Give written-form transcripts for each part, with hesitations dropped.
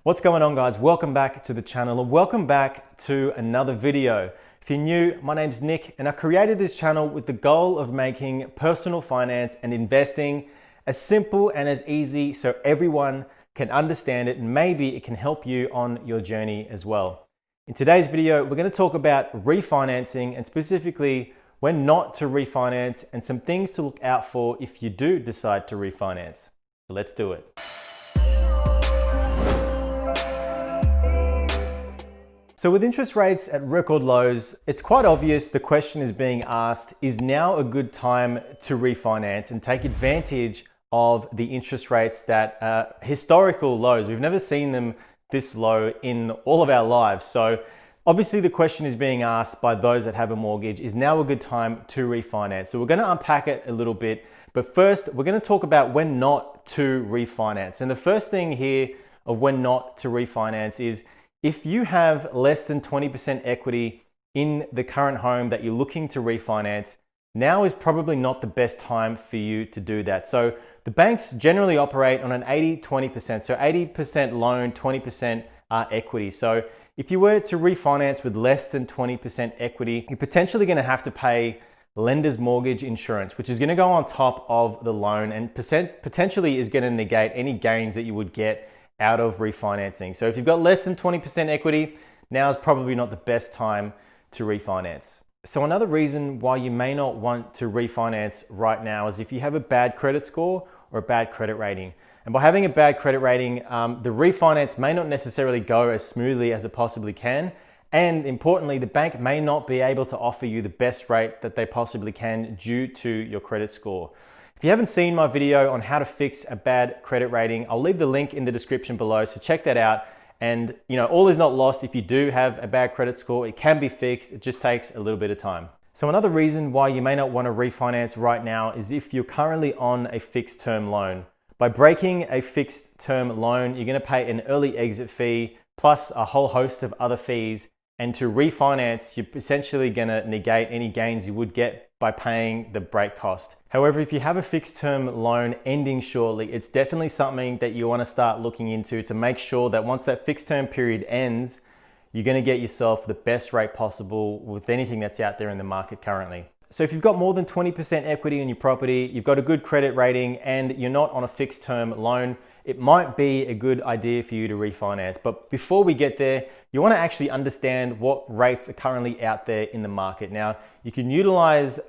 What's going on, guys? Welcome back to the channel and welcome back to another video. If you're new, my name's Nick and I created this channel with the goal of making personal finance and investing as simple and as easy so everyone can understand it, and maybe it can help you on your journey as well. In today's video, we're going to talk about refinancing and specifically when not to refinance and some things to look out for if you do decide to refinance. So let's do it. So with interest rates at record lows, it's quite obvious the question is being asked, is now a good time to refinance and take advantage of the interest rates that are historical lows? We've never seen them this low in all of our lives. So obviously the question is being asked by those that have a mortgage, is now a good time to refinance? So we're going to unpack it a little bit, but first we're going to talk about when not to refinance. And the first thing here of when not to refinance is if you have less than 20% equity in the current home that you're looking to refinance, now is probably not the best time for you to do that. So the banks generally operate on an 80-20%, so 80% loan, 20% equity. So if you were to refinance with less than 20% equity, you're potentially going to have to pay lender's mortgage insurance, which is going to go on top of the loan and potentially is going to negate any gains that you would get out of refinancing. So if you've got less than 20% equity, now is probably not the best time to refinance. So another reason why you may not want to refinance right now is if you have a bad credit score or a bad credit rating. And by having a bad credit rating, the refinance may not necessarily go as smoothly as it possibly can. And importantly, the bank may not be able to offer you the best rate that they possibly can due to your credit score. If you haven't seen my video on how to fix a bad credit rating, I'll leave the link in the description below, so check that out. And all is not lost if you do have a bad credit score. It can be fixed, it just takes a little bit of time. So another reason why you may not want to refinance right now is if you're currently on a fixed term loan. By breaking a fixed term loan, you're going to pay an early exit fee plus a whole host of other fees. And to refinance, you're essentially going to negate any gains you would get by paying the break cost. However, if you have a fixed term loan ending shortly, it's definitely something that you want to start looking into to make sure that once that fixed term period ends, you're going to get yourself the best rate possible with anything that's out there in the market currently. So if you've got more than 20% equity in your property, you've got a good credit rating, and you're not on a fixed term loan, it might be a good idea for you to refinance. But before we get there, you want to actually understand what rates are currently out there in the market. Now, you can utilize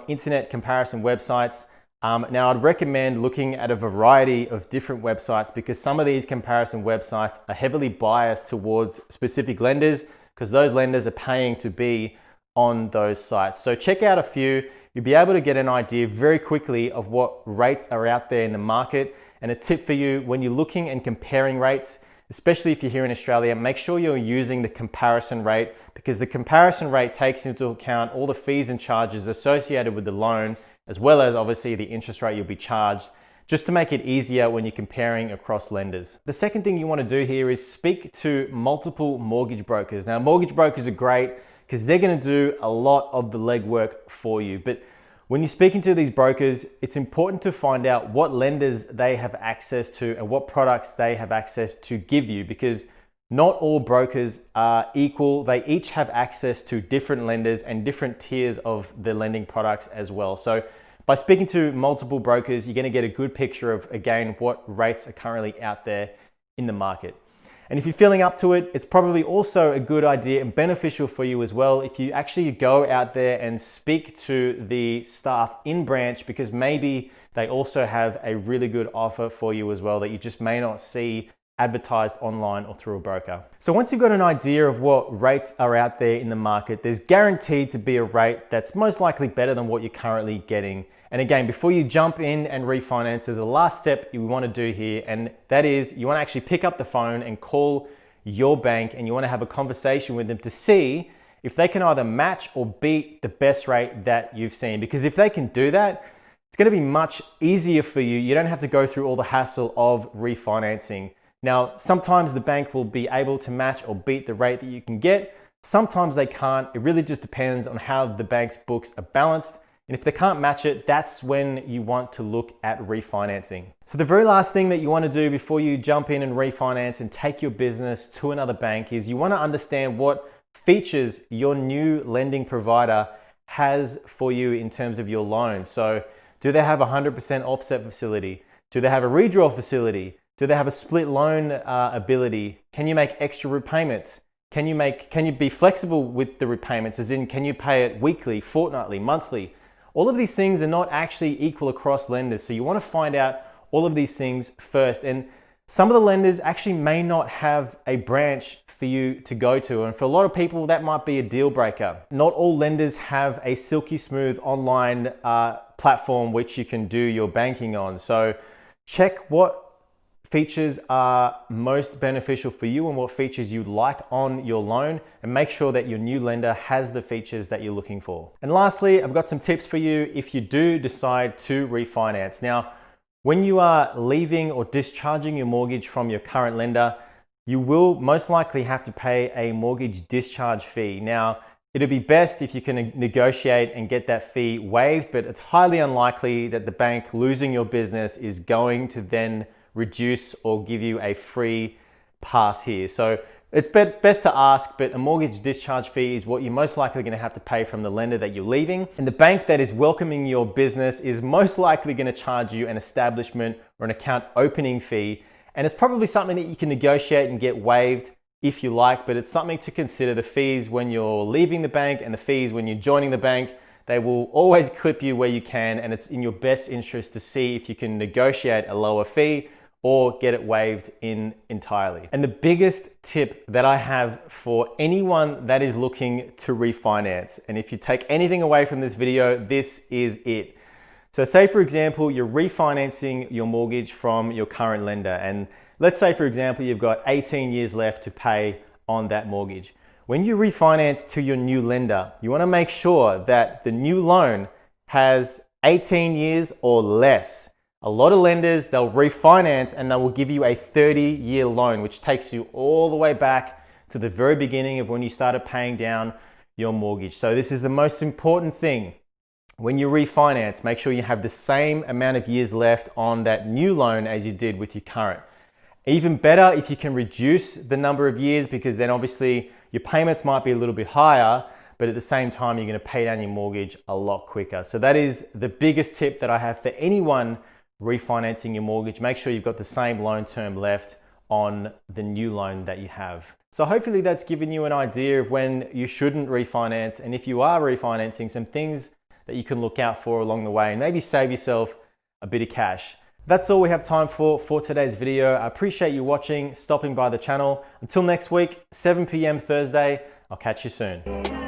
internet comparison websites. Now, I'd recommend looking at a variety of different websites because some of these comparison websites are heavily biased towards specific lenders because those lenders are paying to be on those sites. So check out a few. You'll be able to get an idea very quickly of what rates are out there in the market. And a tip for you, when you're looking and comparing rates, especially if you're here in Australia, make sure you're using the comparison rate because the comparison rate takes into account all the fees and charges associated with the loan, as well as obviously the interest rate you'll be charged, just to make it easier when you're comparing across lenders. The second thing you want to do here is speak to multiple mortgage brokers. Now, mortgage brokers are great because they're going to do a lot of the legwork for you. But when you're speaking to these brokers, it's important to find out what lenders they have access to and what products they have access to give you, because not all brokers are equal. They each have access to different lenders and different tiers of the lending products as well. So by speaking to multiple brokers, you're going to get a good picture of, again, what rates are currently out there in the market. And if you're feeling up to it, it's probably also a good idea and beneficial for you as well if you actually go out there and speak to the staff in branch, because maybe they also have a really good offer for you as well that you just may not see advertised online or through a broker. So once you've got an idea of what rates are out there in the market, there's guaranteed to be a rate that's most likely better than what you're currently getting. And again, before you jump in and refinance, there's a last step you want to do here, and that is you want to actually pick up the phone and call your bank, and you want to have a conversation with them to see if they can either match or beat the best rate that you've seen. Because if they can do that, it's going to be much easier for you. You don't have to go through all the hassle of refinancing. Now, sometimes the bank will be able to match or beat the rate that you can get. Sometimes they can't. It really just depends on how the bank's books are balanced And if they can't match it, that's when you want to look at refinancing. So the very last thing that you want to do before you jump in and refinance and take your business to another bank is you want to understand what features your new lending provider has for you in terms of your loan. So do they have a 100% offset facility? Do they have a redraw facility? Do they have a split loan ability? Can you make extra repayments? Can you be flexible with the repayments, as in can you pay it weekly, fortnightly, monthly? All of these things are not actually equal across lenders. So you want to find out all of these things first. And some of the lenders actually may not have a branch for you to go to. And for a lot of people, that might be a deal breaker. Not all lenders have a silky smooth online platform which you can do your banking on. So check what features are most beneficial for you and what features you like on your loan, and make sure that your new lender has the features that you're looking for. And lastly, I've got some tips for you if you do decide to refinance. Now, when you are leaving or discharging your mortgage from your current lender, you will most likely have to pay a mortgage discharge fee. Now, it'd be best if you can negotiate and get that fee waived, but it's highly unlikely that the bank losing your business is going to then reduce or give you a free pass here. So it's best to ask, but a mortgage discharge fee is what you're most likely going to have to pay from the lender that you're leaving. And the bank that is welcoming your business is most likely going to charge you an establishment or an account opening fee. And it's probably something that you can negotiate and get waived if you like, but it's something to consider. The fees when you're leaving the bank and the fees when you're joining the bank, they will always clip you where you can, and it's in your best interest to see if you can negotiate a lower fee or get it waived entirely. And the biggest tip that I have for anyone that is looking to refinance, and if you take anything away from this video, this is it. So say for example, you're refinancing your mortgage from your current lender, and let's say for example, you've got 18 years left to pay on that mortgage. When you refinance to your new lender, you wanna make sure that the new loan has 18 years or less. A lot of lenders, they'll refinance and they will give you a 30-year loan, which takes you all the way back to the very beginning of when you started paying down your mortgage. So this is the most important thing. When you refinance, make sure you have the same amount of years left on that new loan as you did with your current. Even better if you can reduce the number of years, because then obviously your payments might be a little bit higher, but at the same time, you're gonna pay down your mortgage a lot quicker. So that is the biggest tip that I have for anyone refinancing your mortgage. Make sure you've got the same loan term left on the new loan that you have. So hopefully that's given you an idea of when you shouldn't refinance, and if you are refinancing, some things that you can look out for along the way and maybe save yourself a bit of cash. That's all we have time for today's video. I appreciate you watching, stopping by the channel. Until next week, 7 p.m. Thursday, I'll catch you soon.